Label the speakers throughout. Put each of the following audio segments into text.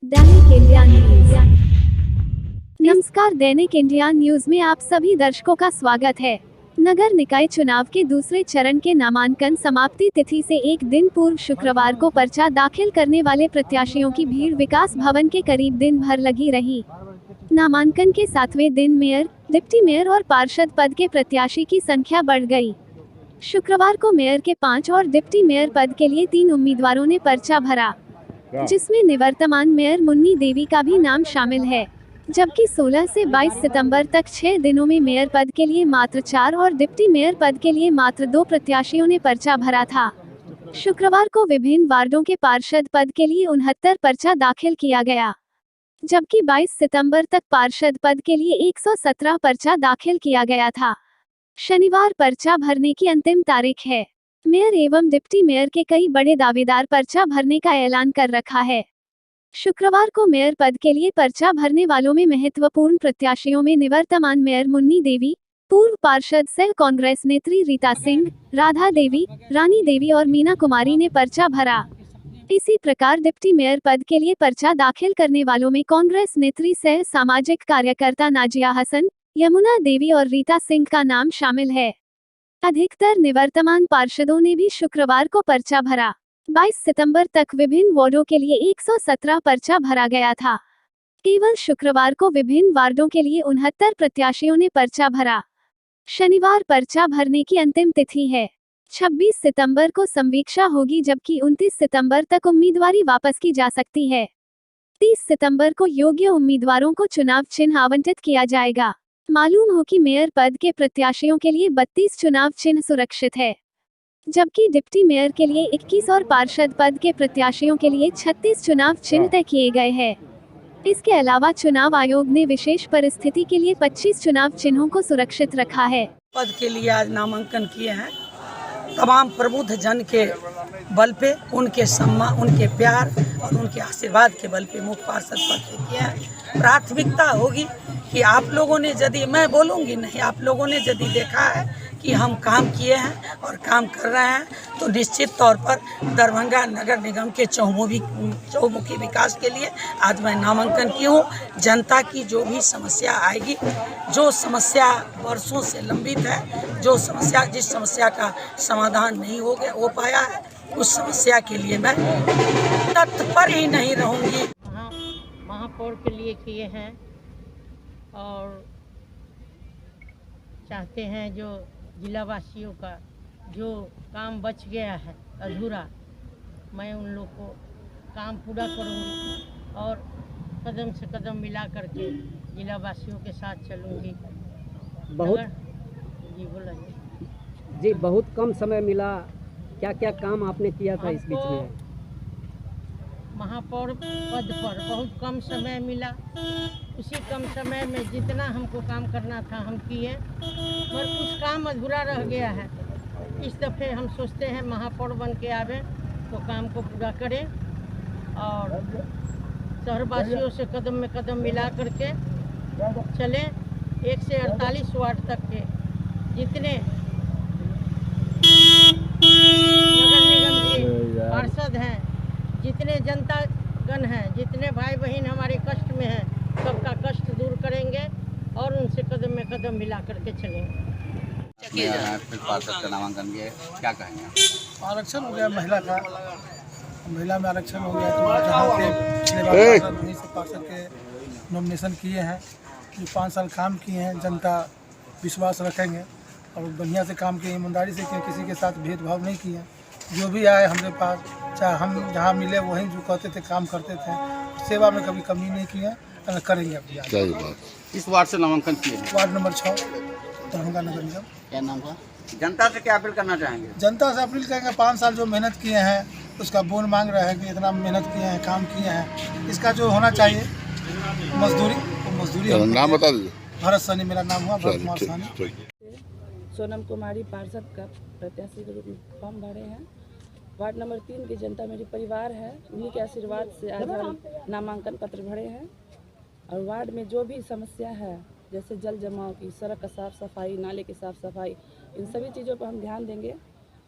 Speaker 1: दैनिक India news. नमस्कार, दैनिक India news में आप सभी दर्शकों का स्वागत है। नगर निकाय चुनाव के दूसरे चरण के नामांकन समाप्ति तिथि से एक दिन पूर्व शुक्रवार को पर्चा दाखिल करने वाले प्रत्याशियों की भीड़ विकास भवन के करीब दिन भर लगी रही। नामांकन के 7वें दिन मेयर, डिप्टी मेयर और पार्षद पद के प्रत्याशी की संख्या बढ़ गई। शुक्रवार को मेयर के 5 और डिप्टी मेयर पद के लिए 3 उम्मीदवारों ने पर्चा भरा, जिसमें निवर्तमान मेयर मुन्नी देवी का भी नाम शामिल है। जबकि 16 से 22 सितंबर तक 6 दिनों में मेयर पद के लिए मात्र 4 और डिप्टी मेयर पद के लिए मात्र 2 प्रत्याशियों ने पर्चा भरा था। शुक्रवार को विभिन्न वार्डों के पार्षद पद के लिए 69 पर्चा दाखिल किया गया, जबकि 22 सितंबर तक पार्षद पद के लिए 117 पर्चा दाखिल किया गया था। शनिवार पर्चा भरने की अंतिम तारीख है। मेयर एवं डिप्टी मेयर के कई बड़े दावेदार पर्चा भरने का ऐलान कर रखा है। शुक्रवार को मेयर पद के लिए पर्चा भरने वालों में महत्वपूर्ण प्रत्याशियों में निवर्तमान मेयर मुन्नी देवी, पूर्व पार्षद सह कांग्रेस नेत्री रीता सिंह, राधा देवी, रानी देवी और मीना कुमारी ने पर्चा भरा। इसी प्रकार डिप्टी मेयर पद के लिए पर्चा दाखिल करने वालों में कांग्रेस नेत्री सह सामाजिक कार्यकर्ता नाजिया हसन, यमुना देवी और रीता सिंह का नाम शामिल है। अधिकतर निवर्तमान पार्षदों ने भी शुक्रवार को पर्चा भरा। 22 सितंबर तक विभिन्न वार्डों के लिए 117 पर्चा भरा गया था। केवल शुक्रवार को विभिन्न वार्डों के लिए 69 प्रत्याशियों ने पर्चा भरा। शनिवार पर्चा भरने की अंतिम तिथि है। 26 सितंबर को संवीक्षा होगी, जबकि 29 सितंबर तक उम्मीदवारी वापस की जा सकती है। 30 सितंबर को योग्य उम्मीदवारों को चुनाव चिन्ह आवंटित किया जाएगा। मालूम हो कि मेयर पद के प्रत्याशियों के लिए 32 चुनाव चिन्ह सुरक्षित है, जबकि डिप्टी मेयर के लिए 21 और पार्षद पद के प्रत्याशियों के लिए 36 चुनाव चिन्ह तय किए गए हैं। इसके अलावा चुनाव आयोग ने विशेष परिस्थिति के लिए 25 चुनाव चिन्हों को सुरक्षित रखा है।
Speaker 2: पद के लिए आज नामांकन किए हैं। तमाम प्रबुद्ध जन के बल पे, उनके सम्मान, उनके प्यार और उनके आशीर्वाद के बल पे मुख्य पार्षद पद के किए हैं। प्राथमिकता होगी कि आप लोगों ने, यदि मैं बोलूँगी नहीं, आप लोगों ने यदि देखा है कि हम काम किए हैं और काम कर रहे हैं, तो निश्चित तौर पर दरभंगा नगर निगम के चहुमुखी विकास के लिए आज मैं नामांकन की हूँ। जनता की जो भी समस्या आएगी, जो समस्या वर्षों से लंबित है, जिस समस्या का समाधान नहीं हो पाया है, उस समस्या के लिए मैं तत्पर ही नहीं रहूँगी।
Speaker 3: महापौर के लिए किए हैं और चाहते हैं जो जिला वासियों का जो काम बच गया है अधूरा, मैं उन लोग को काम पूरा करूँगी और कदम से कदम मिला करके जिला वासियों के साथ चलूँगी।
Speaker 4: जी, बहुत कम समय मिला, क्या क्या काम आपने किया था इस बीच में?
Speaker 3: महापौर पद पर बहुत कम समय मिला। उसी कम समय में जितना हमको काम करना था हम किए, पर कुछ काम अधूरा रह गया है। इस दफ़े हम सोचते हैं महापौर बन के आवे तो काम को पूरा करें और शहरवासियों से कदम में कदम मिला करके चलें। 1 से 48 वार्ड तक के जितने नगर निगम के पार्षद हैं, जितने जनतागण हैं, जितने भाई बहन हमारे कष्ट में हैं, सबका कष्ट दूर करेंगे और उनसे कदम में कदम मिला करके चलेंगे।
Speaker 5: पार्षद का नामांकन किया, क्या कहेंगे?
Speaker 6: आरक्षण हो गया महिला में आरक्षण हो गया, तो जहाँ के पिछले बार उन्हीं से पार्षद के नॉमिनेशन किए हैं। जो 5 साल काम किए हैं, जनता विश्वास रखेंगे और बढ़िया से काम किए, ईमानदारी से किए, किसी के साथ भेदभाव नहीं किए। जो भी आए हमारे पास, चाहे हम जहाँ मिले वहीं जो कहते थे काम करते थे, सेवा में कभी कमी नहीं की है, करेंगे अपनी।
Speaker 5: इस वार्ड से नामांकन किए हैं?
Speaker 6: वार्ड नंबर 6 दरभंगा नगर निगम।
Speaker 5: क्या नाम था? जनता से क्या अपील करना चाहेंगे?
Speaker 6: जनता से अपील करेंगे, 5 साल जो मेहनत किए हैं उसका बोन मांग रहे हैं कि इतना मेहनत किए हैं, काम किए हैं, इसका जो होना चाहिए मजदूरी, वो मजदूरी।
Speaker 7: नाम बता दीजिए।
Speaker 6: भरत सैनी मेरा नाम हुआ, भरत कुमार सैनी।
Speaker 8: सोनम कुमारी पार्षद का प्रत्याशी के रूप में फॉर्म भरे हैं। वार्ड नंबर 3 की जनता मेरी परिवार है, उन्हीं के आशीर्वाद से आज हम नामांकन पत्र भरे हैं। और वार्ड में जो भी समस्या है, जैसे जल जमाव की, सड़क का साफ़ सफाई, नाले की साफ़ सफाई, इन सभी चीज़ों पर हम ध्यान देंगे।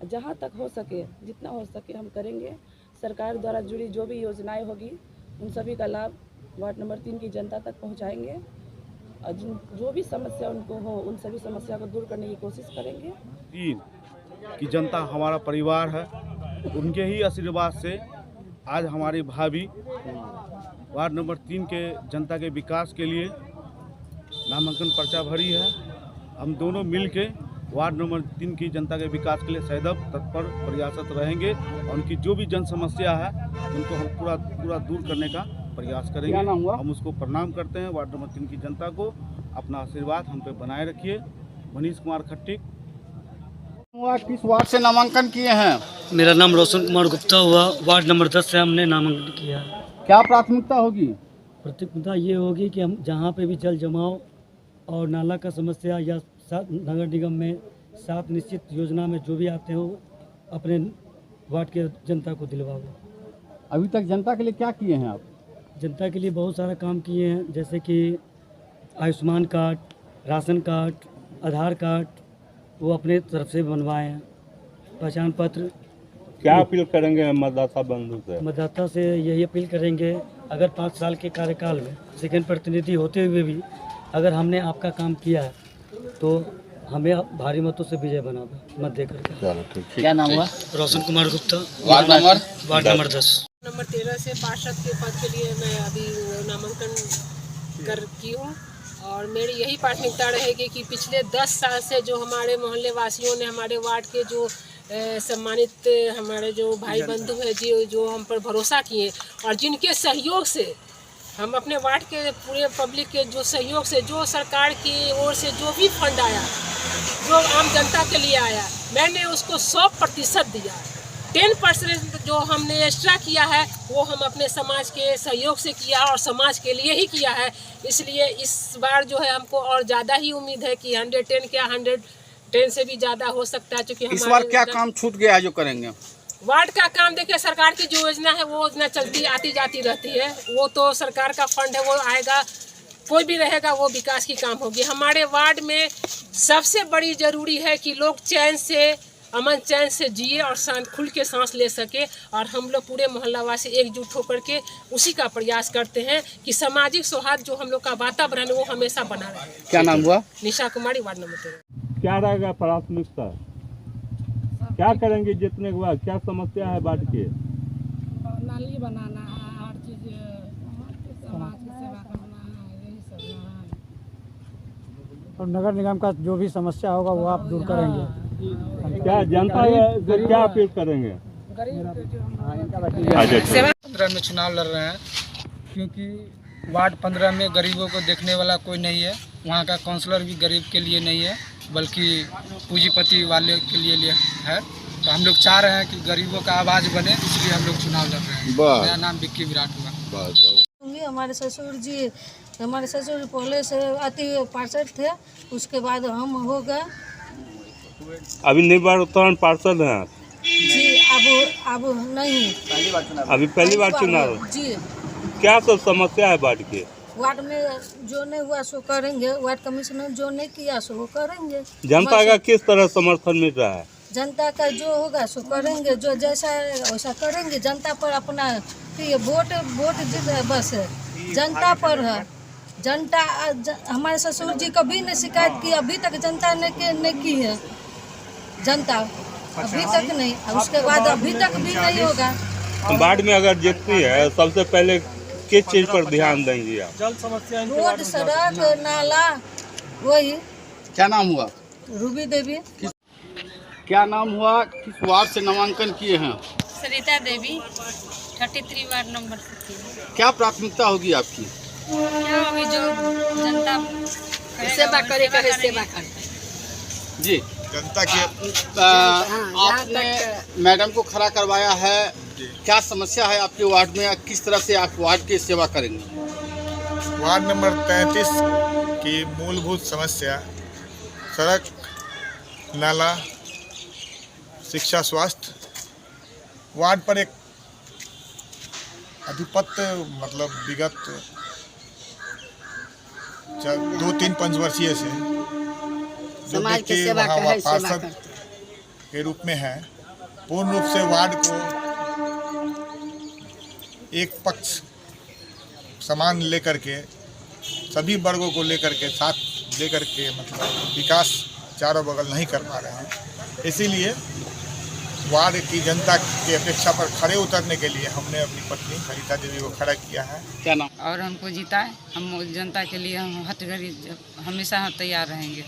Speaker 8: जहाँ तक हो सके, जितना हो सके हम करेंगे। सरकार द्वारा जुड़ी जो भी योजनाएं होगी उन सभी का लाभ वार्ड नंबर 3 की जनता तक पहुंचाएंगे और जो भी समस्या उनको हो उन सभी समस्या को दूर करने की कोशिश करेंगे।
Speaker 7: 3 की जनता हमारा परिवार है, उनके ही आशीर्वाद से आज हमारी भाभी वार्ड नंबर 3 के जनता के विकास के लिए नामांकन पर्चा भरी है। हम दोनों मिल के वार्ड नंबर 3 की जनता के विकास के लिए सदैव तत्पर प्रयासरत रहेंगे और उनकी जो भी जन समस्या है उनको हम पूरा दूर करने का प्रयास करेंगे। हम उसको प्रणाम करते हैं वार्ड नंबर 3 की जनता को। अपना आशीर्वाद हम पे बनाए रखिए। मनीष कुमार खट्टिक।
Speaker 5: किस वार्ड से नामांकन किए हैं?
Speaker 9: मेरा नाम रोशन कुमार गुप्ता हुआ। वार्ड नंबर 10 से हमने नामांकन किया।
Speaker 5: क्या प्राथमिकता होगी?
Speaker 9: प्राथमिकता ये होगी कि हम जहाँ पे भी जल जमाव और नाला का समस्या या नगर निगम में 7 निश्चित योजना में जो भी आते हो अपने वार्ड के जनता को दिलवाओ।
Speaker 5: अभी तक जनता के लिए क्या किए हैं आप?
Speaker 9: जनता के लिए बहुत सारा काम किए हैं, जैसे कि आयुष्मान कार्ड, राशन कार्ड, आधार कार्ड वो अपने तरफ से बनवाए हैं। पहचान पत्र।
Speaker 7: क्या अपील करेंगे मतदाता बंधु से?
Speaker 9: मतदाता से यही अपील करेंगे, अगर 5 साल के कार्यकाल में सेकंड प्रतिनिधि होते हुए भी अगर हमने आपका काम किया है तो हमें भारी मतों से विजय बना दो, मत देकर के।
Speaker 5: चलो ठीक।
Speaker 8: क्या नाम हुआ?
Speaker 9: Roshan Kumar Gupta,
Speaker 5: ward number
Speaker 9: 10।
Speaker 3: Number 13 से पार्षद के पद के लिए मैं अभी नामांकन कर की हूँ और मेरी यही प्राथमिकता रहेगी कि पिछले 10 साल से जो हमारे मोहल्ले वासियों ने हमारे वार्ड के जो सम्मानित हमारे जो भाई बंधु हैं जी जो हम पर भरोसा किए और जिनके सहयोग से हम अपने वार्ड के पूरे पब्लिक के जो सहयोग से जो सरकार की ओर से जो भी फंड आया जो आम जनता के लिए आया मैंने उसको 100% दिया। 10% जो हमने एक्स्ट्रा किया है वो हम अपने समाज के सहयोग से किया और समाज के लिए ही किया है। इसलिए इस बार जो है हमको और ज़्यादा ही उम्मीद है कि 110 क्या 110 से भी ज़्यादा हो सकता है। क्योंकि
Speaker 5: इस बार क्या काम छूट गया है जो करेंगे?
Speaker 3: वार्ड का काम देखिए, सरकार की जो योजना है वो योजना चलती आती जाती रहती है, वो तो सरकार का फंड है वो आएगा, कोई भी रहेगा वो विकास की काम होगी। हमारे वार्ड में सबसे बड़ी ज़रूरी है कि लोग चैन से अमन चैन से जिए और खुल के सांस ले सके और हम लोग पूरे मोहल्लावासी एकजुट होकर के उसी का प्रयास करते हैं कि सामाजिक सौहार्द जो हम लोग का वातावरण वो हमेशा बना रहे।
Speaker 5: क्या नाम हुआ?
Speaker 3: Nisha Kumari, ward number 13।
Speaker 7: क्या रहेगा प्राथमिकता? क्या करेंगे जितने के बाद? क्या समस्या है वार्ड के?
Speaker 3: नाली बनाना है, हर चीज़ समाज की सेवा करना है, यही सब है।
Speaker 9: और नगर निगम का जो भी समस्या होगा वो आप दूर करेंगे।
Speaker 7: क्या जनता से क्या अपील करेंगे?
Speaker 6: 15 में चुनाव लड़ रहे हैं क्योंकि वार्ड 15 में गरीबों को देखने वाला कोई नहीं है। वहाँ का काउंसलर भी गरीब के लिए नहीं है बल्कि पूंजीपति वाले के लिए है। तो हम लोग चाह रहे हैं कि गरीबों का आवाज़ बने, इसलिए हम लोग चुनाव लड़ रहे हैं। मेरा नाम विक्की विराट हुआ।
Speaker 10: हमारे ससुर पहले से अति पार्षद थे, उसके बाद हम हो गए।
Speaker 7: अभी निर्वाचित पार्षद हैं
Speaker 10: जी, अब नहीं,
Speaker 7: अभी पहली बार चुनाव
Speaker 10: जी।
Speaker 7: क्या सब समस्या है वार्ड के?
Speaker 10: वार्ड में जो नहीं हुआ सो करेंगे, वार्ड कमिश्नर जो नहीं किया सो वो करेंगे।
Speaker 7: जनता का किस तरह समर्थन मिल रहा है?
Speaker 10: जनता का जो होगा सो करेंगे, जो जैसा वैसा करेंगे। जनता पर अपना वोट जीत है, बस जनता पर है। जनता हमारे ससुर जी कभी नहीं शिकायत की, अभी तक जनता ने नहीं की है। जनता अभी तक नहीं, उसके बाद अभी तक भी नहीं होगा।
Speaker 7: वार्ड में अगर जीतती है सबसे पहले किस चीज पर ध्यान देंगी आप?
Speaker 6: जल समस्या,
Speaker 10: रोड, सड़क, नाला, वही।
Speaker 5: क्या नाम हुआ?
Speaker 10: रूबी देवी।
Speaker 5: क्या नाम हुआ? किस वार्ड से नामांकन किए हैं?
Speaker 11: Sarita Devi, 33 ward number 3।
Speaker 5: क्या प्राथमिकता होगी आपकी?
Speaker 11: क्या होगी जो जनता
Speaker 3: सेवा करे सेवा करे
Speaker 5: जी। जनता के आपने मैडम को खड़ा करवाया है, क्या समस्या है आपके वार्ड में? किस तरह से आप वार्ड की सेवा करेंगे?
Speaker 12: वार्ड नंबर 33 की मूलभूत समस्या सड़क, नाला, शिक्षा, स्वास्थ्य। वार्ड पर एक आधिपत्य मतलब विगत 2-3 पंचवर्षीय से जो व्यक्ति वहाँ पार्षद के रूप में है, पूर्ण रूप से वार्ड को एक पक्ष समान लेकर के, सभी वर्गों को लेकर के, साथ लेकर के मतलब विकास चारों बगल नहीं कर पा रहे हैं। इसीलिए वार्ड की जनता की अपेक्षा पर खड़े उतरने के लिए हमने अपनी पत्नी हरिता देवी को खड़ा किया है।
Speaker 5: क्या नाम?
Speaker 11: और हमको जिताए, हम जनता के लिए हम हथकड़ी हमेशा हम तैयार रहेंगे।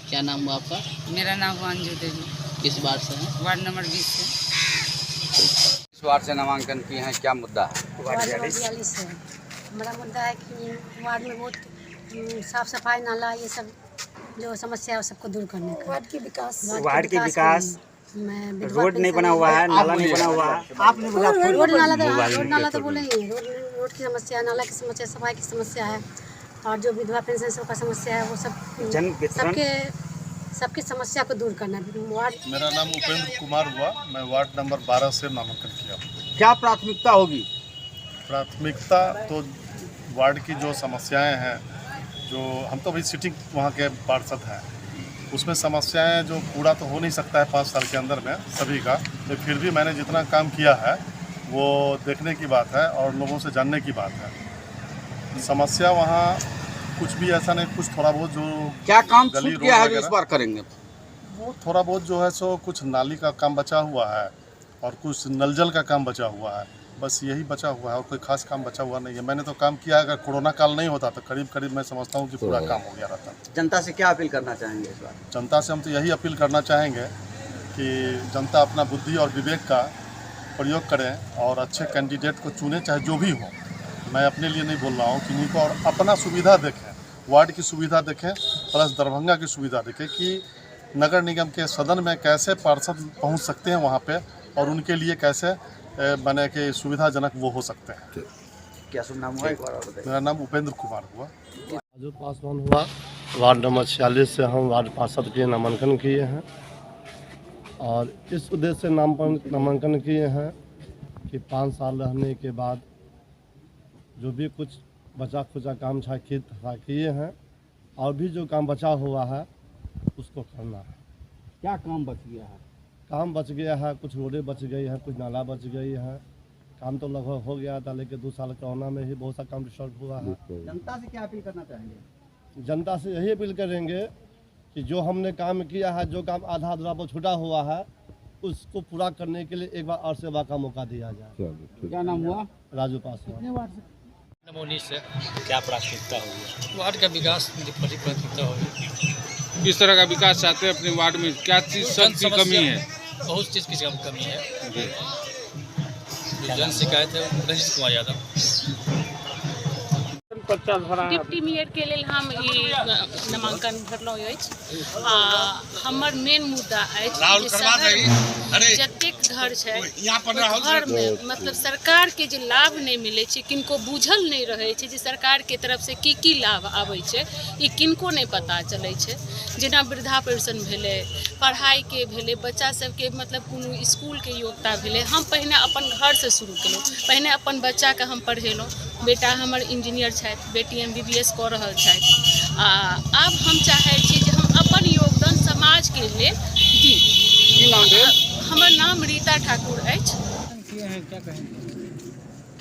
Speaker 5: क्या नाम हुआ आपका?
Speaker 11: मेरा नाम हुआ अंजू देवी।
Speaker 5: किस वार्ड से हैं?
Speaker 11: वार्ड नंबर 20 से।
Speaker 4: इस वार्ड से नामांकन किए हैं, क्या मुद्दा है?
Speaker 10: वार्ड नंबर 42 है। हमारा मुद्दा है कि वार्ड में बहुत साफ सफाई, नाला, ये सब जो समस्या है वो सबको दूर करने का। वार्ड के विकास
Speaker 4: रोड नहीं बना हुआ है, नाला नहीं बना हुआ है। आपने बोला
Speaker 10: रोड नाला तो बोले ही, रोड की समस्या, नाला की समस्या, सफाई की समस्या है, और जो विधवा पेंशन सबका समस्या है वो सब सबकी समस्या को दूर करना है। वार्ड
Speaker 7: मेरा नाम उपेंद्र कुमार हुआ, मैं वार्ड नंबर 12 से नामांकन किया।
Speaker 5: क्या प्राथमिकता होगी?
Speaker 7: प्राथमिकता तो वार्ड की जो समस्याएं हैं, जो हम तो अभी सिटिंग वहाँ के पार्षद हैं, उसमें समस्याएं जो पूरा तो हो नहीं सकता है 5 साल के अंदर में सभी का, तो फिर भी मैंने जितना काम किया है वो देखने की बात है और लोगों से जानने की बात है। समस्या वहाँ कुछ भी ऐसा नहीं, कुछ थोड़ा बहुत जो
Speaker 5: क्या काम
Speaker 7: गली
Speaker 5: छूट गया है
Speaker 7: रोड
Speaker 5: जो इस बार करेंगे?
Speaker 7: वो थोड़ा बहुत जो है सो कुछ नाली का काम बचा हुआ है और कुछ नल जल का काम बचा हुआ है, बस यही बचा हुआ है और कोई खास काम बचा हुआ नहीं है। मैंने तो काम किया, अगर कोरोना काल नहीं होता तो करीब करीब मैं समझता हूँ कि पूरा काम हो गया रहता।
Speaker 4: जनता से क्या अपील करना चाहेंगे इस बार?
Speaker 7: जनता से हम तो यही अपील करना चाहेंगे कि जनता अपना बुद्धि और विवेक का प्रयोग करें और अच्छे कैंडिडेट को चुने, चाहे जो भी हो। मैं अपने लिए नहीं बोल रहा हूँ, कि उनको और अपना सुविधा देखें, वार्ड की सुविधा देखें, प्लस दरभंगा की सुविधा देखें कि नगर निगम के सदन में कैसे पार्षद पहुँच सकते हैं वहाँ पर, और उनके लिए कैसे बने के सुविधाजनक वो हो सकते हैं।
Speaker 4: क्या शुभ नाम हुआ, एक बार और बताइए।
Speaker 7: मेरा नाम उपेंद्र कुमार हुआ।
Speaker 13: जो पासवान हुआ, वार्ड नंबर 46 से हम वार्ड पार्षद के नामांकन किए हैं और इस उद्देश्य से नामांकन किए हैं कि 5 साल रहने के बाद जो भी कुछ बचा खुचा काम किए हैं और भी जो काम बचा हुआ है उसको करना है।
Speaker 4: क्या काम बच गया है?
Speaker 13: काम बच गया है, कुछ रोडें बच गई हैं, कुछ नाला बच गई है। काम तो लगभग हो गया था, लेकिन 2 साल कोरोना में ही बहुत सा काम डिस्टर्ब हुआ है।
Speaker 4: जनता से क्या अपील करना चाहेंगे?
Speaker 13: जनता से यही अपील करेंगे कि जो हमने काम किया है, जो काम आधा अधूरा पर छूटा हुआ है, उसको पूरा करने के लिए एक बार और सेवा का मौका दिया जाए।
Speaker 4: क्या नाम हुआ?
Speaker 13: राजू पासवान।
Speaker 9: नंबर 19 से क्या प्राथमिकता होगी? वार्ड का विकास प्राथमिकता होगी।
Speaker 7: किस तरह का विकास चाहते हैं अपने वार्ड में? क्या चीज़ सबकी कमी है?
Speaker 9: बहुत चीज़ की कमी है। जो जन शिकायत है रंजित कुमार यादव।
Speaker 11: डिप्टी मेयर के लेल हम ई नामांकन भरलहुँ अछि। हमर मेन मुद्दा अछि जे जतेक घर छै घरमे मतलब सरकार के जे लाभ नहीं मिले छै, किनको बुझल नहीं रहे छै जे सरकार के तरफ से की लाभ आबै छै, ई किनको नहीं पता चलै छै। जेना वृद्धा पेंशन भेलै, पढ़ाई के भेलै, बच्चा सबके मतलब कोनो स्कूल के योग्यता भेलै। हम पहिने अपन घर से शुरू केलहुँ, पहिने अपन बच्चा के हम पढ़ेलहुँ। बेटा हमर इंजीनियर छथि, बेटी MBBS कऽ रहल छथि। आब हम चाहै छी जे हम अपन योगदान समाज के लिए दी। हमर नाम रीता ठाकुर अछि।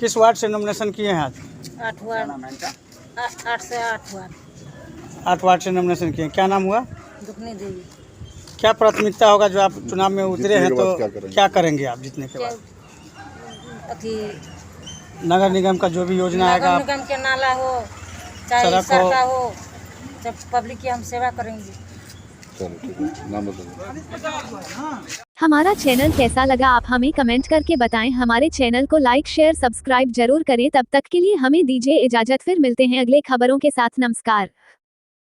Speaker 4: किस वार्ड से नॉमिनेशन किए हैं आज?
Speaker 10: 8 वार्ड 8 से 8 वार्ड
Speaker 4: 8 वार्ड से नॉमिनेशन किए। क्या नाम हुआ?
Speaker 10: दुखनी देवी।
Speaker 4: क्या प्राथमिकता होगा जो आप चुनाव में उतरे हैं, तो क्या करेंगे आप जीतने के बाद?
Speaker 10: अथी
Speaker 4: नगर निगम का जो भी योजना आएगा,
Speaker 10: नगर निगम के नाला हो चाहे
Speaker 4: सड़क
Speaker 10: सड़क हो, जब पब्लिक की हम सेवा करेंगे।
Speaker 1: हमारा चैनल कैसा लगा आप हमें कमेंट करके बताएं। हमारे चैनल को लाइक शेयर सब्सक्राइब जरूर करें। तब तक के लिए हमें दीजिए इजाजत, फिर मिलते हैं अगले खबरों के साथ। नमस्कार।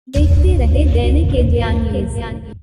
Speaker 1: देखते रहे दैनिक इंडिया न्यूज़।